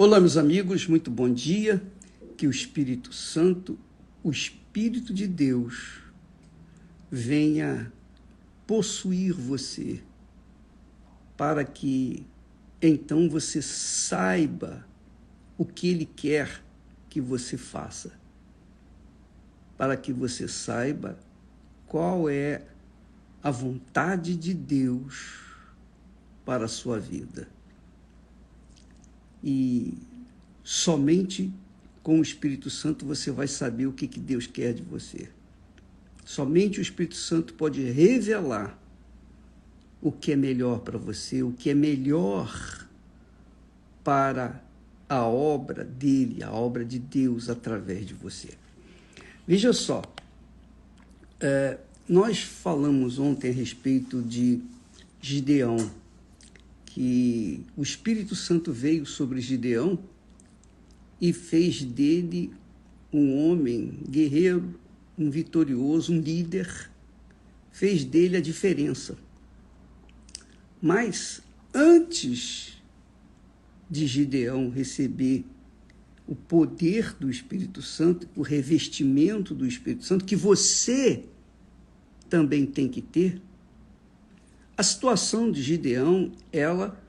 Olá, meus amigos, muito bom dia. Que o Espírito Santo, o Espírito de Deus, venha possuir você, para que então você saiba o que Ele quer que você faça, para que você saiba qual é a vontade de Deus para a sua vida. E somente com o Espírito Santo você vai saber o que Deus quer de você. Somente o Espírito Santo pode revelar o que é melhor para você, o que é melhor para a obra dele, a obra de Deus através de você. Veja só, nós falamos ontem a respeito de Gideão, que o Espírito Santo veio sobre Gideão e fez dele um homem guerreiro, um vitorioso, um líder, fez dele a diferença. Mas antes de Gideão receber o poder do Espírito Santo, o revestimento do Espírito Santo, que você também tem que ter, a situação de Gideão, ela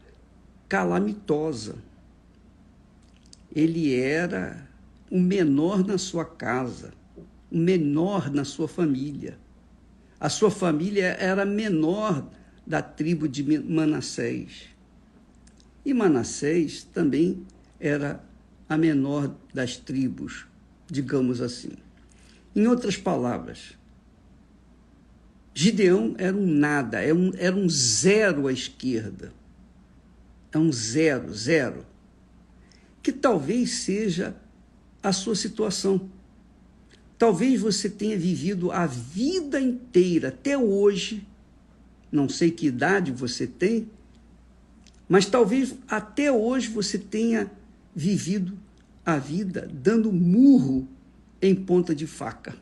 calamitosa. Ele era o menor na sua casa, o menor na sua família. A sua família era a menor da tribo de Manassés. E Manassés também era a menor das tribos, digamos assim. Em outras palavras, Gideão era um nada, era um zero à esquerda. É um zero, que talvez seja a sua situação. Talvez você tenha vivido a vida inteira, até hoje, não sei que idade você tem, mas talvez até hoje você tenha vivido a vida dando murro em ponta de faca.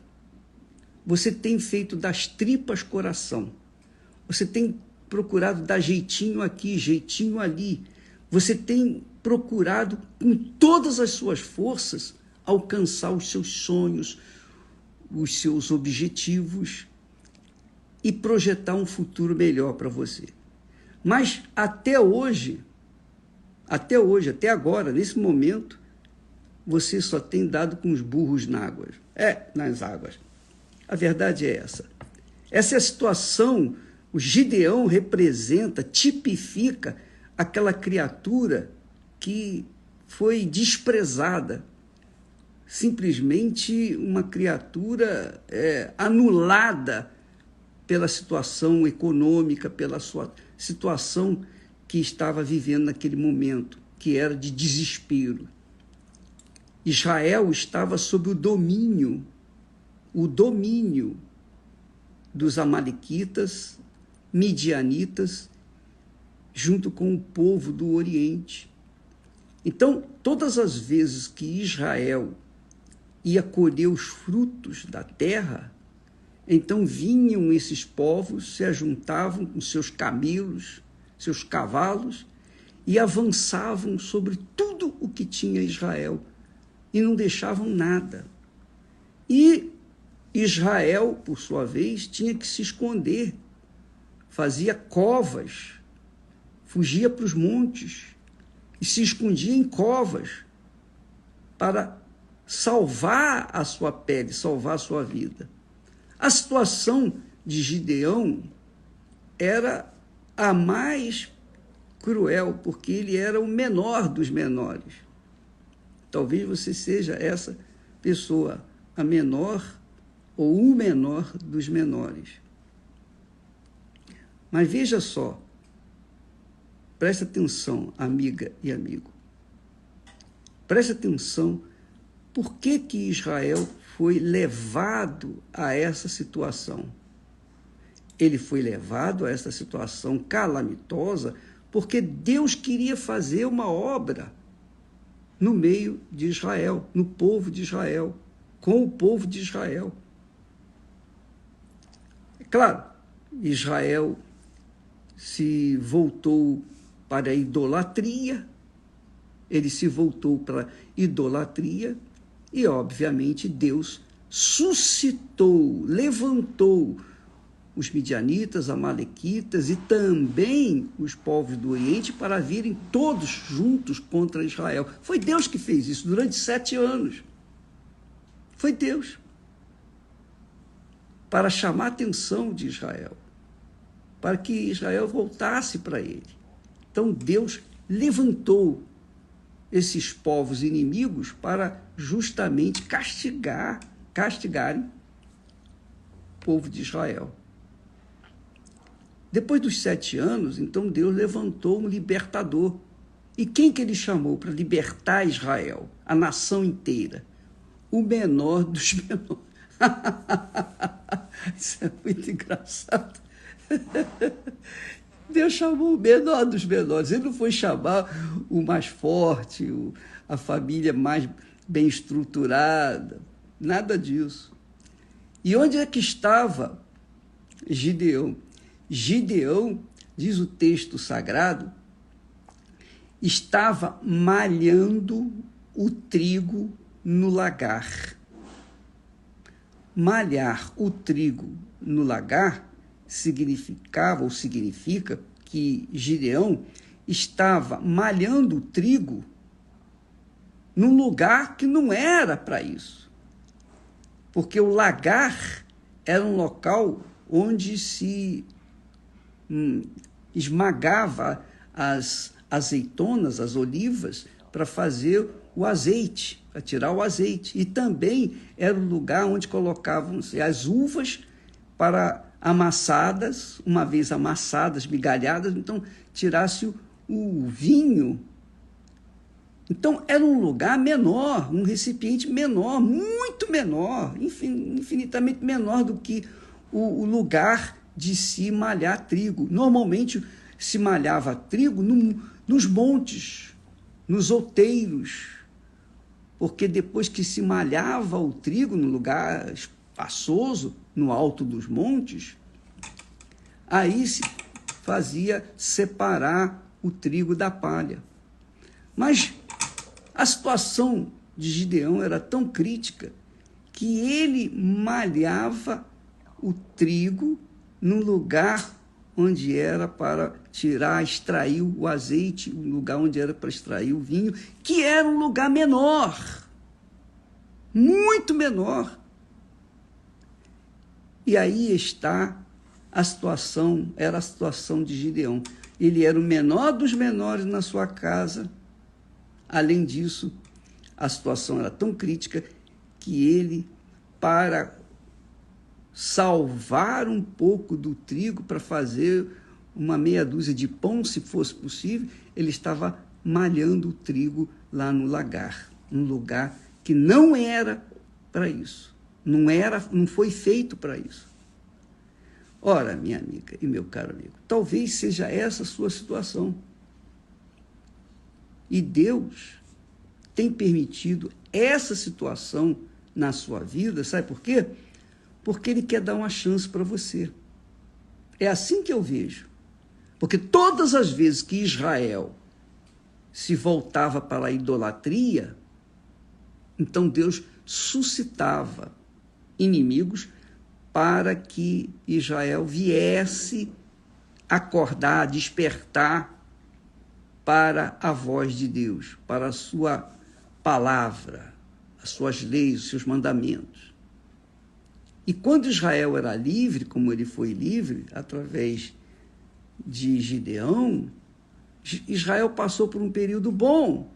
Você tem feito das tripas coração. Você tem procurado dar jeitinho aqui, jeitinho ali. Você tem procurado, com todas as suas forças, alcançar os seus sonhos, os seus objetivos e projetar um futuro melhor para você. Mas até agora, nesse momento, você só tem dado com os burros nas águas. A verdade é essa. Essa é a situação. O Gideão representa, tipifica aquela criatura que foi desprezada, simplesmente uma criatura anulada pela situação econômica, pela sua situação que estava vivendo naquele momento, que era de desespero. Israel estava sob o domínio dos amalequitas, midianitas, junto com o povo do Oriente. Então, todas as vezes que Israel ia colher os frutos da terra, então vinham esses povos, se ajuntavam com seus camelos, seus cavalos, e avançavam sobre tudo o que tinha Israel, e não deixavam nada. E Israel, por sua vez, tinha que se esconder, fazia covas, fugia para os montes e se escondia em covas para salvar a sua pele, salvar a sua vida. A situação de Gideão era a mais cruel, porque ele era o menor dos menores. Talvez você seja essa pessoa, a menor ou o menor dos menores. Mas veja só, preste atenção, amiga e amigo. Preste atenção, por que Israel foi levado a essa situação? Ele foi levado a essa situação calamitosa porque Deus queria fazer uma obra no meio de Israel, no povo de Israel, com o povo de Israel. É claro, Israel se voltou para a idolatria, ele se voltou para a idolatria e, obviamente, Deus suscitou, levantou os midianitas, amalequitas e também os povos do Oriente para virem todos juntos contra Israel. Foi Deus que fez isso durante 7 anos. Foi Deus. Para chamar a atenção de Israel, para que Israel voltasse para ele. Então Deus levantou esses povos inimigos para justamente castigarem o povo de Israel. Depois dos 7 anos, então Deus levantou um libertador. E quem que ele chamou para libertar Israel, a nação inteira? O menor dos menores. Isso é muito engraçado. Deus chamou o menor dos menores. Ele não foi chamar o mais forte, a família mais bem estruturada. Nada disso. E onde é que estava Gideão? Gideão, diz o texto sagrado, estava malhando o trigo no lagar. Malhar o trigo no lagar significava ou significa que Gideão estava malhando o trigo num lugar que não era para isso. Porque o lagar era um local onde se esmagava as azeitonas, as olivas, para fazer o azeite, para tirar o azeite. E também era o lugar onde colocavam-se as uvas para amassadas, uma vez amassadas, migalhadas, então tirasse o vinho. Então era um lugar menor, um recipiente menor, muito menor, infinitamente menor do que o lugar de se malhar trigo. Normalmente se malhava trigo nos montes, nos outeiros, porque depois que se malhava o trigo no lugar espaçoso, no alto dos montes, aí se fazia separar o trigo da palha. Mas a situação de Gideão era tão crítica que ele malhava o trigo num lugar onde era para extrair o azeite, um lugar onde era para extrair o vinho, que era um lugar menor, muito menor. E aí está a situação, era a situação de Gideão. Ele era o menor dos menores na sua casa. Além disso, a situação era tão crítica que ele, para salvar um pouco do trigo, para fazer uma meia dúzia de pão, se fosse possível, ele estava malhando o trigo lá no lagar, um lugar que não era para isso, não foi feito para isso. Ora, minha amiga e meu caro amigo, talvez seja essa a sua situação. E Deus tem permitido essa situação na sua vida, sabe por quê? Porque Ele quer dar uma chance para você. É assim que eu vejo. Porque todas as vezes que Israel se voltava para a idolatria, então Deus suscitava inimigos para que Israel viesse acordar, despertar para a voz de Deus, para a sua palavra, as suas leis, os seus mandamentos. E quando Israel era livre, como ele foi livre, através de Gideão, Israel passou por um período bom,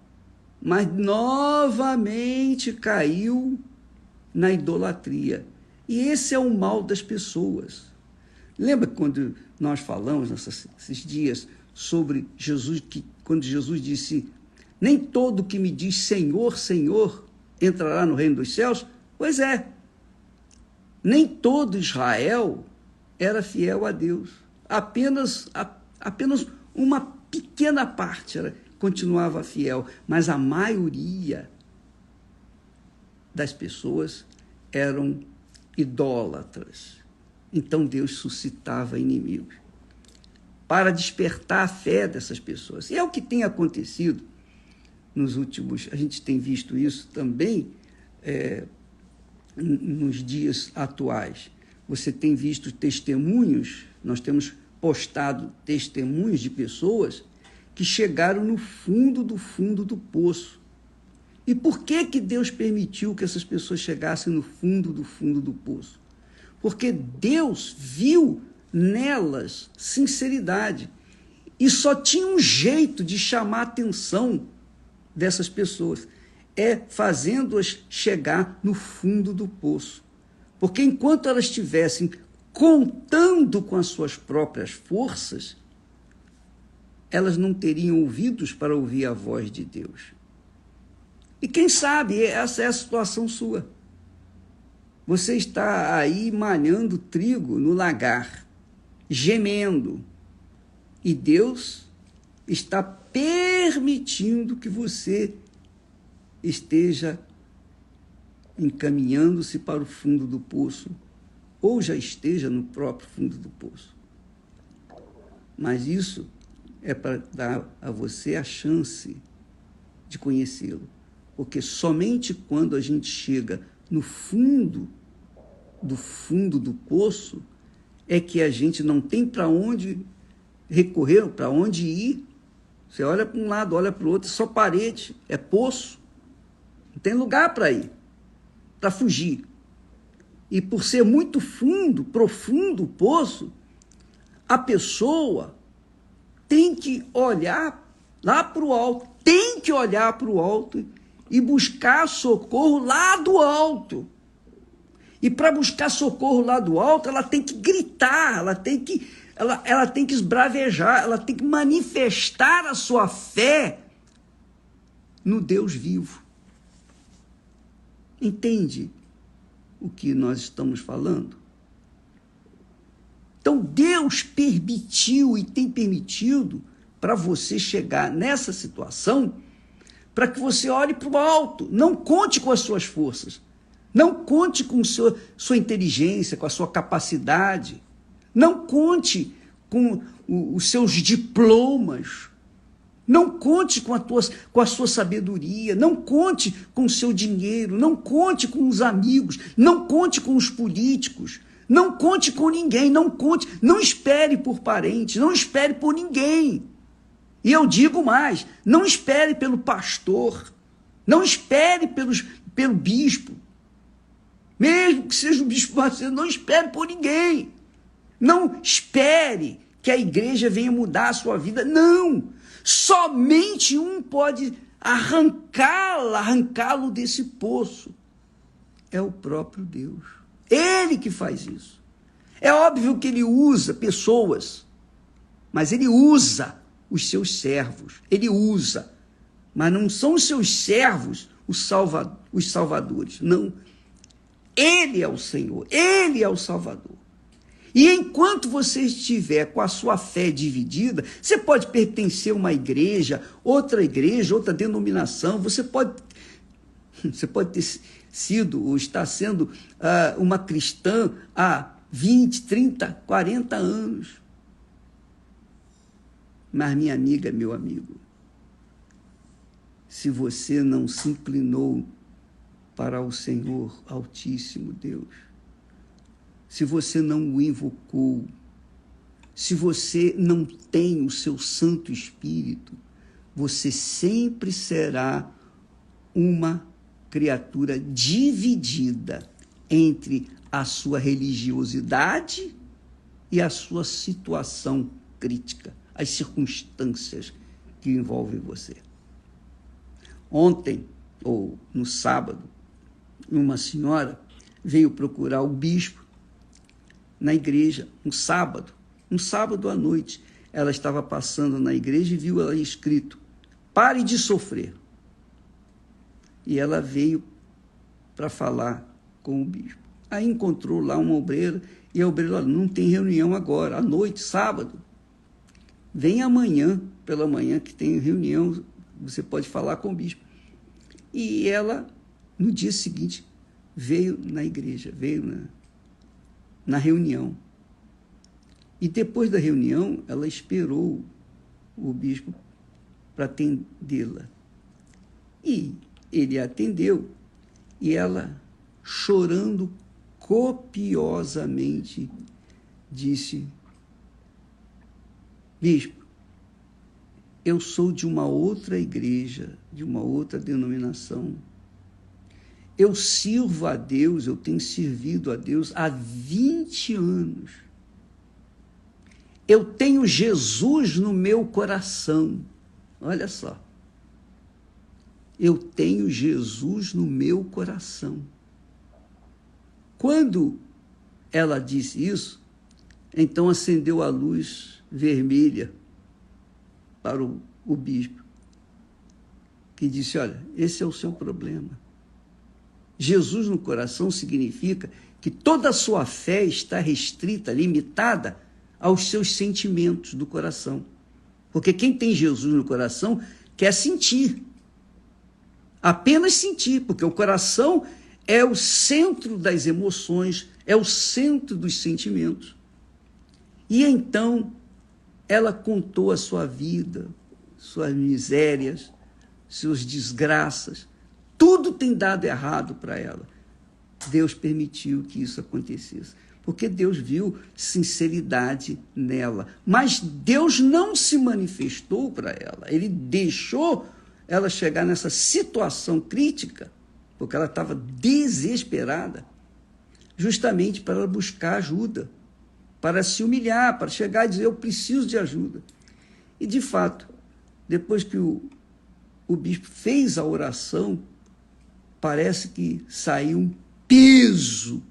mas novamente caiu na idolatria. E esse é o mal das pessoas. Lembra quando nós falamos nesses dias sobre Jesus, quando Jesus disse: nem todo que me diz Senhor, Senhor, entrará no reino dos céus? Pois é, nem todo Israel era fiel a Deus. Apenas uma pequena parte continuava fiel, mas a maioria das pessoas eram idólatras. Então Deus suscitava inimigos para despertar a fé dessas pessoas. E é o que tem acontecido a gente tem visto isso também nos dias atuais. Você tem visto testemunhos, nós temos postado testemunhos de pessoas que chegaram no fundo do poço. E por que Deus permitiu que essas pessoas chegassem no fundo do poço? Porque Deus viu nelas sinceridade. E só tinha um jeito de chamar a atenção dessas pessoas, fazendo-as chegar no fundo do poço. Porque enquanto elas estivessem contando com as suas próprias forças, elas não teriam ouvidos para ouvir a voz de Deus. E quem sabe essa é a situação sua. Você está aí malhando trigo no lagar, gemendo, e Deus está permitindo que você esteja encaminhando-se para o fundo do poço, ou já esteja no próprio fundo do poço. Mas isso é para dar a você a chance de conhecê-lo, porque somente quando a gente chega no fundo do poço é que a gente não tem para onde recorrer, para onde ir. Você olha para um lado, olha para o outro, só parede, é poço. Não tem lugar para ir, para fugir. E por ser muito profundo o poço, a pessoa tem que olhar lá para o alto, e buscar socorro lá do alto. E para buscar socorro lá do alto, ela tem que gritar, ela tem que esbravejar, ela tem que manifestar a sua fé no Deus vivo. Entende o que nós estamos falando? Então, Deus permitiu e tem permitido para você chegar nessa situação, para que você olhe para o alto. Não conte com as suas forças. Não conte com sua inteligência, com a sua capacidade. Não conte com os seus diplomas. Não conte com a sua sabedoria. Não conte com o seu dinheiro. Não conte com os amigos. Não conte com os políticos. Não conte com ninguém. Não espere por parentes. Não espere por ninguém. E eu digo mais, não espere pelo pastor, não espere pelo bispo, mesmo que seja o bispo Macedo, não espere por ninguém. Não espere que a igreja venha mudar a sua vida, não. Somente um pode arrancá-lo desse poço. É o próprio Deus. Ele que faz isso. É óbvio que ele usa pessoas, mas ele usa os seus servos, ele usa, mas não são os seus servos os salvadores, não. Ele é o Senhor, ele é o Salvador. E enquanto você estiver com a sua fé dividida, você pode pertencer a uma igreja, outra denominação, você pode ter sido ou está sendo uma cristã há 20, 30, 40 anos. Mas, minha amiga, meu amigo, se você não se inclinou para o Senhor Altíssimo Deus, se você não o invocou, se você não tem o seu Santo Espírito, você sempre será uma criatura dividida entre a sua religiosidade e a sua situação crítica, as circunstâncias que envolvem você. Ontem, ou no sábado, uma senhora veio procurar o bispo na igreja, um sábado à noite. Ela estava passando na igreja e viu ela escrito: "Pare de sofrer". E ela veio para falar com o bispo. Aí encontrou lá uma obreira, e a obreira: "Olha, não tem reunião agora, à noite, sábado. Vem amanhã, pela manhã, que tem reunião, você pode falar com o bispo". E ela, no dia seguinte, veio na igreja, veio na reunião. E depois da reunião, ela esperou o bispo para atendê-la. ele atendeu e ela, chorando copiosamente, disse: bispo, eu sou de uma outra igreja, de uma outra denominação. Eu sirvo a Deus, eu tenho servido a Deus há 20 anos. Eu tenho Jesus no meu coração. Olha só. Eu tenho Jesus no meu coração. Quando ela disse isso, então acendeu a luz vermelha para o bispo, que disse: olha, esse é o seu problema. Jesus no coração significa que toda a sua fé está restrita, limitada aos seus sentimentos do coração. Porque quem tem Jesus no coração quer sentir. Apenas sentir, porque o coração é o centro das emoções, é o centro dos sentimentos. E então ela contou a sua vida, suas misérias, suas desgraças. Tudo tem dado errado para ela. Deus permitiu que isso acontecesse, porque Deus viu sinceridade nela. Mas Deus não se manifestou para ela. Ele deixou ela chegar nessa situação crítica, porque ela estava desesperada, justamente para ela buscar ajuda, para se humilhar, para chegar e dizer: eu preciso de ajuda. E, de fato, depois que o bispo fez a oração, parece que saiu um peso,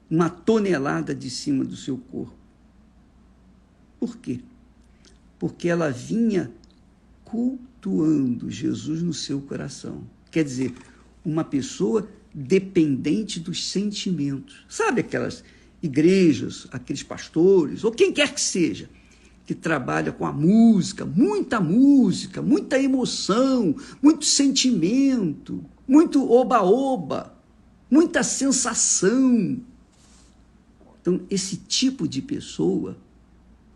uma tonelada de cima do seu corpo. Por quê? Porque ela vinha cultuando Jesus no seu coração. Quer dizer, uma pessoa dependente dos sentimentos. Sabe aquelas igrejas, aqueles pastores, ou quem quer que seja, que trabalha com a música, muita emoção, muito sentimento, muito oba-oba, muita sensação. Então, esse tipo de pessoa,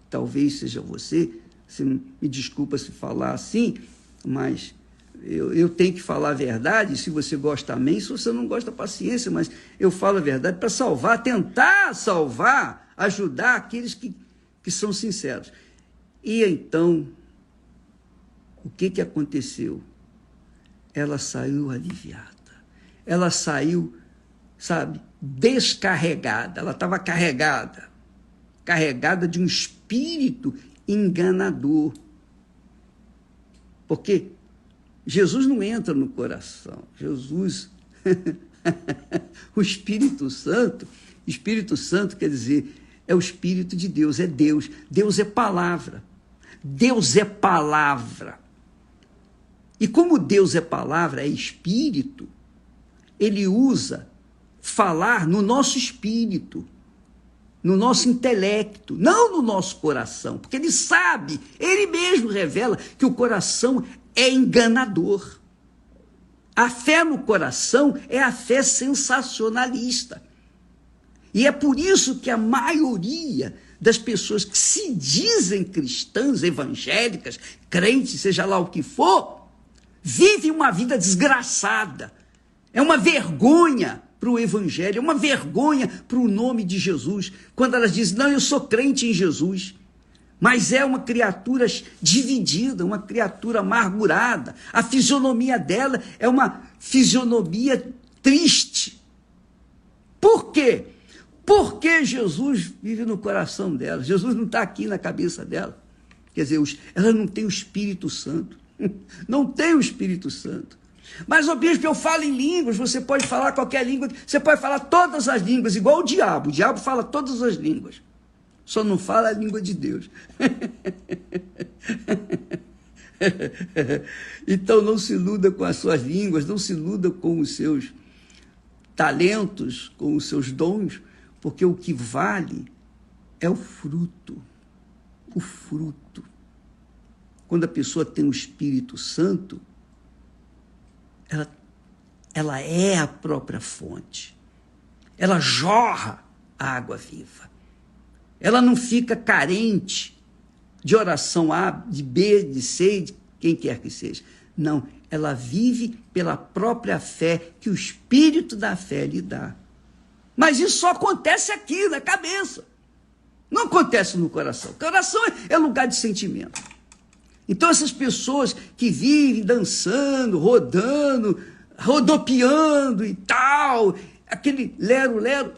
talvez seja você me desculpa se falar assim, mas eu tenho que falar a verdade. Se você gosta, amém. Se você não gosta, paciência, mas eu falo a verdade para salvar, tentar salvar, ajudar aqueles que são sinceros. E então, o que aconteceu? Ela saiu aliviada. Ela saiu, sabe, descarregada. Ela estava carregada de um espírito enganador. Porque Jesus não entra no coração. Jesus, o Espírito Santo quer dizer, é o Espírito de Deus, é Deus. Deus é palavra. Deus é palavra. E como Deus é palavra, é Espírito, ele usa falar no nosso espírito, no nosso intelecto, não no nosso coração, porque ele sabe, ele mesmo revela que o coração é enganador. A fé no coração é a fé sensacionalista. E é por isso que a maioria das pessoas que se dizem cristãs, evangélicas, crentes, seja lá o que for, vivem uma vida desgraçada. É uma vergonha para o evangelho, é uma vergonha para o nome de Jesus, quando elas dizem: não, eu sou crente em Jesus, mas é uma criatura dividida, uma criatura amargurada, a fisionomia dela é uma fisionomia triste. Por quê? Porque Jesus vive no coração dela, Jesus não está aqui na cabeça dela, quer dizer, ela não tem o Espírito Santo, não tem o Espírito Santo. Mas, ô bispo, eu falo em línguas. Você pode falar qualquer língua, você pode falar todas as línguas, igual o diabo fala todas as línguas, só não fala a língua de Deus. Então não se iluda com as suas línguas, não se iluda com os seus talentos, com os seus dons, porque o que vale é o fruto. O fruto. Quando a pessoa tem o Espírito Santo, ela é a própria fonte. Ela jorra a água viva. Ela não fica carente de oração A, de B, de C, de quem quer que seja. Não, ela vive pela própria fé que o Espírito da fé lhe dá. Mas isso só acontece aqui, na cabeça. Não acontece no coração. O coração é lugar de sentimento. Então essas pessoas que vivem dançando, rodando, rodopiando e tal, aquele lero-lero,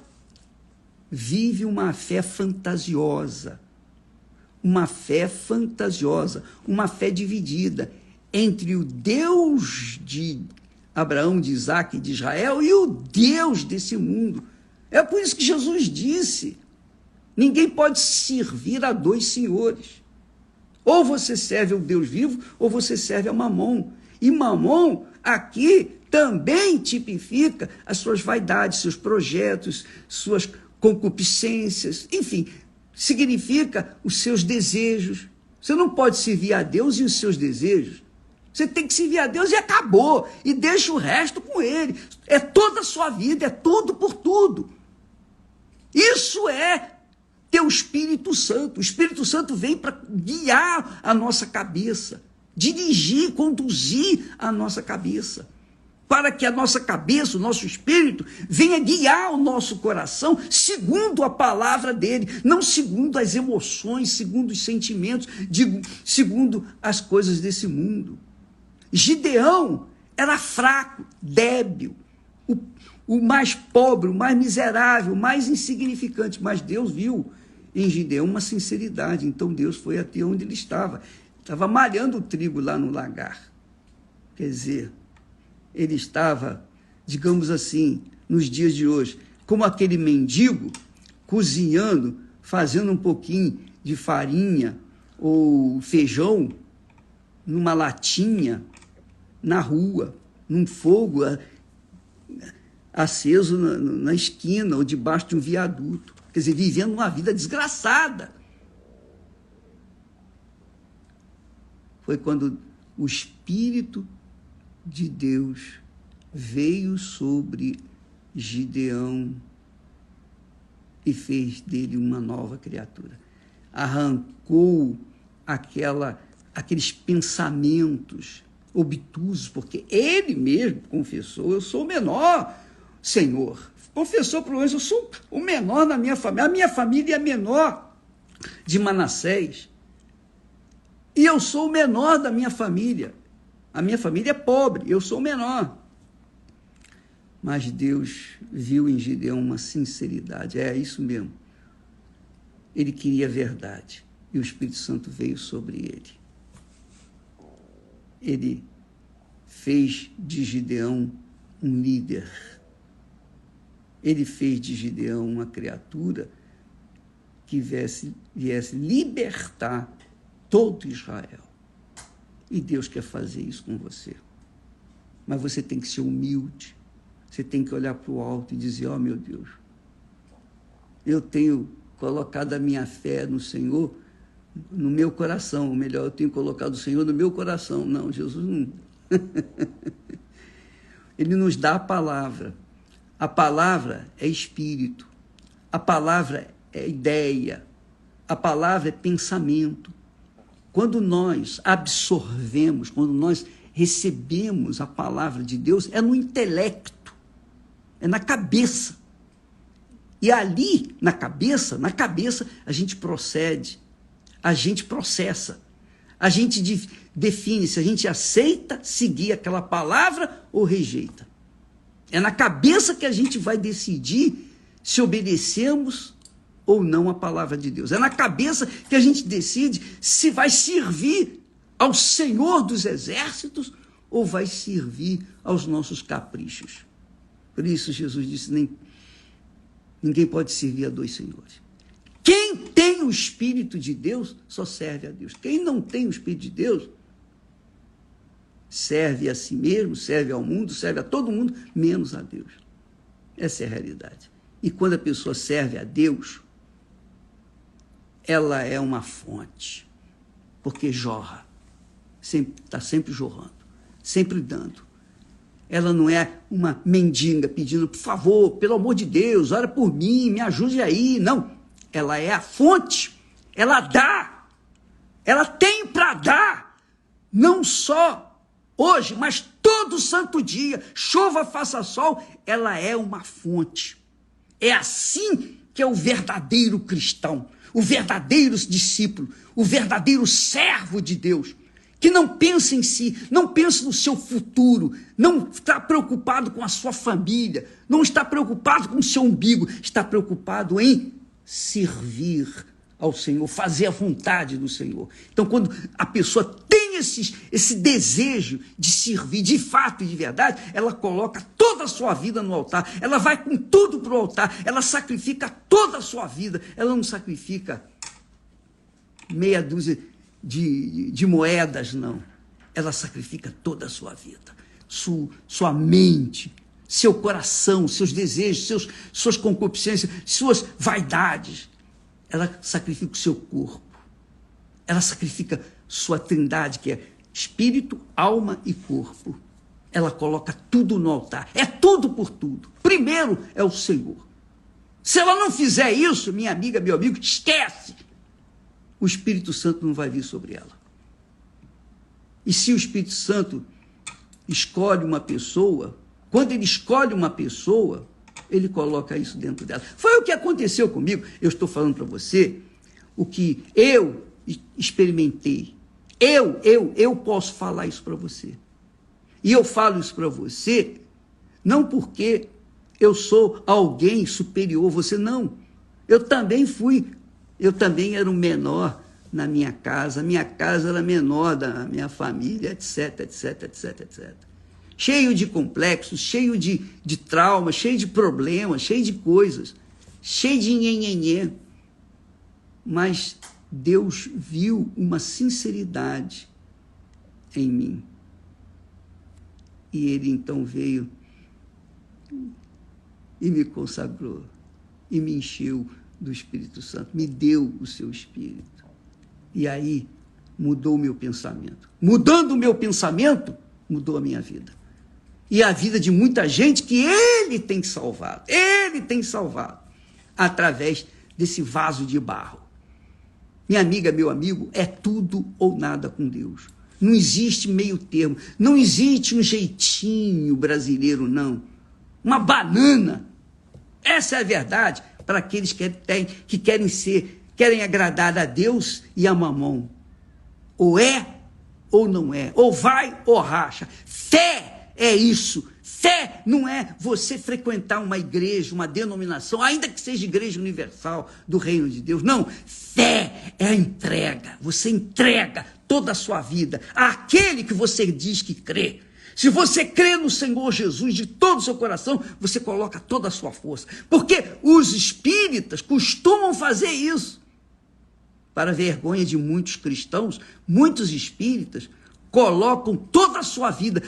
vive uma fé fantasiosa. Uma fé fantasiosa, uma fé dividida entre o Deus de Abraão, de Isaac e de Israel e o Deus desse mundo. É por isso que Jesus disse, ninguém pode servir a dois senhores. Ou você serve ao Deus vivo, ou você serve a Mamon. E Mamon, aqui, também tipifica as suas vaidades, seus projetos, suas concupiscências, enfim, significa os seus desejos. Você não pode servir a Deus e os seus desejos. Você tem que servir a Deus e acabou. E deixa o resto com Ele. É toda a sua vida, é tudo por tudo. Isso é ter o Espírito Santo. O Espírito Santo vem para guiar a nossa cabeça, dirigir, conduzir a nossa cabeça, para que a nossa cabeça, o nosso espírito, venha guiar o nosso coração segundo a palavra dele, não segundo as emoções, segundo os sentimentos, segundo as coisas desse mundo. Gideão era fraco, débil, o mais pobre, o mais miserável, o mais insignificante, mas Deus viu em Gideão uma sinceridade, então Deus foi até onde ele estava malhando o trigo lá no lagar, quer dizer, ele estava, digamos assim, nos dias de hoje, como aquele mendigo, cozinhando, fazendo um pouquinho de farinha ou feijão numa latinha, na rua, num fogo aceso na esquina ou debaixo de um viaduto. Quer dizer, vivendo uma vida desgraçada. Foi quando o Espírito de Deus veio sobre Gideão e fez dele uma nova criatura. Arrancou aqueles pensamentos obtusos, porque ele mesmo confessou, eu sou o menor, Senhor. Confessou para o anjo, eu sou o menor na minha família, a minha família é a menor de Manassés. E eu sou o menor da minha família. A minha família é pobre, eu sou o menor. Mas Deus viu em Gideão uma sinceridade, é isso mesmo. Ele queria verdade, e o Espírito Santo veio sobre ele. Ele fez de Gideão um líder. Ele fez de Gideão uma criatura que viesse libertar todo Israel. E Deus quer fazer isso com você. Mas você tem que ser humilde. Você tem que olhar para o alto e dizer, ó, meu Deus, eu tenho colocado a minha fé no Senhor no meu coração, ou melhor, eu tenho colocado o Senhor no meu coração. Não, Jesus não. Ele nos dá a palavra. A palavra é espírito. A palavra é ideia. A palavra é pensamento. Quando nós absorvemos, quando nós recebemos a palavra de Deus, é no intelecto, é na cabeça. E ali, na cabeça, a gente procede, a gente processa, a gente define se a gente aceita seguir aquela palavra ou rejeita. É na cabeça que a gente vai decidir se obedecemos ou não a palavra de Deus. É na cabeça que a gente decide se vai servir ao Senhor dos Exércitos ou vai servir aos nossos caprichos. Por isso Jesus disse, ninguém pode servir a dois senhores. Quem tem o Espírito de Deus só serve a Deus. Quem não tem o Espírito de Deus serve a si mesmo, serve ao mundo, serve a todo mundo, menos a Deus. Essa é a realidade. E quando a pessoa serve a Deus, ela é uma fonte, porque jorra, está sempre jorrando, sempre dando. Ela não é uma mendiga pedindo, por favor, pelo amor de Deus, ora por mim, me ajude aí. Não, ela é a fonte, ela dá, ela tem para dar, não só hoje, mas todo santo dia, chova, faça sol, ela é uma fonte. É assim que é o verdadeiro cristão, o verdadeiro discípulo, o verdadeiro servo de Deus, que não pensa em si, não pensa no seu futuro, não está preocupado com a sua família, não está preocupado com o seu umbigo, está preocupado em servir ao Senhor, fazer a vontade do Senhor. Então, quando a pessoa tem esse desejo de servir de fato e de verdade, ela coloca toda a sua vida no altar, ela vai com tudo para o altar, ela sacrifica toda a sua vida, ela não sacrifica meia dúzia de moedas, não. Ela sacrifica toda a sua vida, sua mente, seu coração, seus desejos, suas concupiscências, suas vaidades. Ela sacrifica o seu corpo. Ela sacrifica sua trindade, que é espírito, alma e corpo. Ela coloca tudo no altar. É tudo por tudo. Primeiro é o Senhor. Se ela não fizer isso, minha amiga, meu amigo, esquece. O Espírito Santo não vai vir sobre ela. E se o Espírito Santo escolhe uma pessoa, quando ele escolhe uma pessoa, ele coloca isso dentro dela. Foi o que aconteceu comigo. Eu estou falando para você o que eu experimentei. Eu posso falar isso para você. E eu falo isso para você não porque eu sou alguém superior a você, não. Eu também era um menor na minha casa era menor da minha família, etc, etc, etc, etc. Cheio de complexos, cheio de traumas, cheio de problemas, cheio de coisas, cheio de nhenhenhê. Mas Deus viu uma sinceridade em mim. E Ele então veio e me consagrou, e me encheu do Espírito Santo, me deu o seu Espírito. E aí mudou o meu pensamento. Mudando o meu pensamento, mudou a minha vida. E a vida de muita gente que Ele tem salvado. Ele tem salvado através desse vaso de barro. Minha amiga, meu amigo, é tudo ou nada com Deus. Não existe meio termo. Não existe um jeitinho brasileiro, não. Uma banana. Essa é a verdade para aqueles que querem agradar a Deus e a mamão. Ou é ou não é. Ou vai ou racha. Fé é isso. Fé não é você frequentar uma igreja, uma denominação, ainda que seja igreja universal do reino de Deus. Não. Fé é a entrega. Você entrega toda a sua vida àquele que você diz que crê. Se você crê no Senhor Jesus de todo o seu coração, você coloca toda a sua força. Porque os espíritas costumam fazer isso. Para a vergonha de muitos cristãos, muitos espíritas colocam toda a sua vida,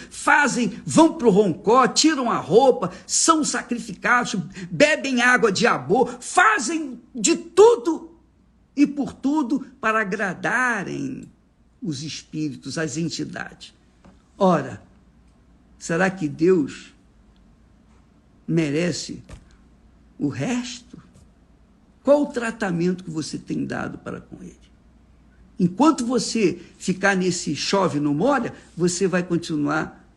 vão para o roncó, tiram a roupa, são sacrificados, bebem água de abô, fazem de tudo e por tudo para agradarem os espíritos, as entidades. Ora, será que Deus merece o resto? Qual o tratamento que você tem dado para com Ele? Enquanto você ficar nesse chove não molha, você vai continuar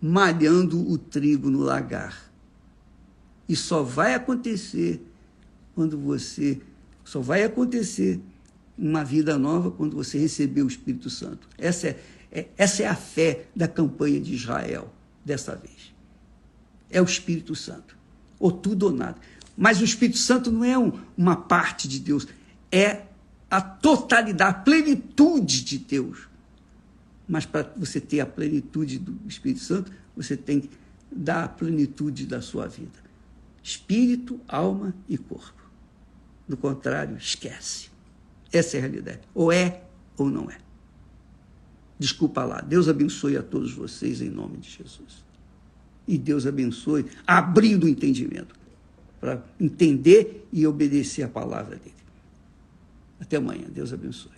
malhando o trigo no lagar. E só vai acontecer uma vida nova quando você receber o Espírito Santo. Essa é a fé da campanha de Israel, dessa vez. É o Espírito Santo. Ou tudo ou nada. Mas o Espírito Santo não é uma parte de Deus, é a totalidade, a plenitude de Deus. Mas para você ter a plenitude do Espírito Santo, você tem que dar a plenitude da sua vida. Espírito, alma e corpo. Do contrário, esquece. Essa é a realidade. Ou é ou não é. Desculpa lá. Deus abençoe a todos vocês em nome de Jesus. E Deus abençoe, abrindo o entendimento para entender e obedecer a palavra dele. Até amanhã. Deus abençoe.